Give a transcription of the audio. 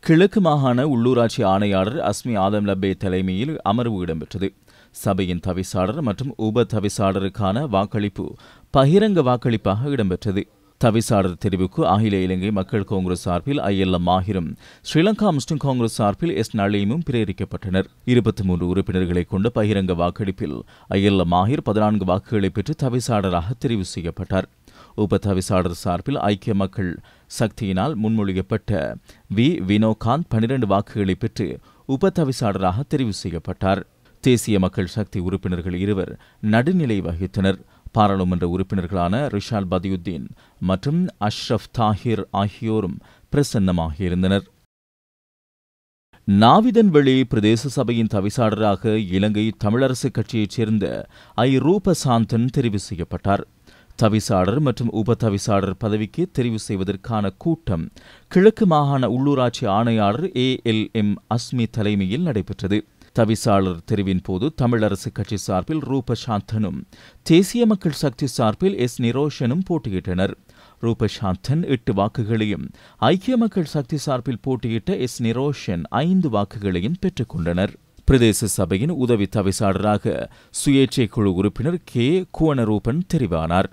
கிழக்கு மாகாண உள்ளூராட்சி ஆணையாளர் அஸ்மி ஆதம் லப்பே தலைமையில் அமர்வு இடம்பெற்றது. சபையின் தவிசாளர் மற்றும் உப தவிசாளருக்கான வாக்களிப்பு பகிரங்க வாக்களிப்பாக இடம்பெற்றது. தவிசாளர் தெரிவுக்கு அகில இலங்கை மக்கள் காங்கிரஸ் சார்பில் ஐஎல்எம் மாஹிரும், ஸ்ரீலங்கா முஸ்லிம் காங்கிரஸ் சார்பில் எஸ் நலீமும் பிரேரிக்கப்பட்டனர். 23 உறுப்பினர்களை கொண்ட பகிரங்க வாக்கெடுப்பில் ஐஎல்எம் மாஹிர் 14 வாக்குகளை பெற்று தவிசாளராக தெரிவு செய்யப்பட்டார். உப தவிசாளர் சார்பில் ஐக்கிய மக்கள் சக்தியினால் முன்மொழியப்பட்ட வினோகாந்த் 12 வாக்குகளை பெற்று உப தவிசாளராக தெரிவு செய்யப்பட்டார். தேசிய மக்கள் சக்தி உறுப்பினர்கள் 2 நடுநிலை வகித்தனர். பாராளுமன்ற உறுப்பினர்களான ரிஷால் பதியுத்தீன் மற்றும் அஷ்ரப் தாஹிர் ஆகியோரும் பிரசன்னமாகியிருந்தனர். நாவிதன்வெளி பிரதேச சபையின் தவிசாளராக இலங்கை தமிழரசு கட்சியைச் சேர்ந்த ரூபசாந்தன் தெரிவு செய்யப்பட்டார். தவிசாளர் மற்றும் உப தவிசாளர் பதவிக்கு தெரிவு செய்வதற்கான கூட்டம் கிழக்கு மாகாண உள்ளூராட்சி ஆணையாளர் ALM அஸ்மி தலைமையில் நடைபெற்றது. தவிசாளர் தெரிவின் போது தமிழரசு கட்சி சார்பில் ரூபசாந்தனும் தேசிய மக்கள் சக்தி சார்பில் எஸ் நிரோஷனும் போட்டியிட்டனர். ரூபசாந்தன் 8 வாக்குகளையும் ஐக்கிய மக்கள் சக்தி சார்பில் போட்டியிட்ட எஸ் நிரோஷன் 5 வாக்குகளையும் பெற்றுக் கொண்டனர். பிரதேச சபையின் உதவி தவிசாளராக சுயேட்சை குழு உறுப்பினர் கே குவனரூபன் தெரிவானார்.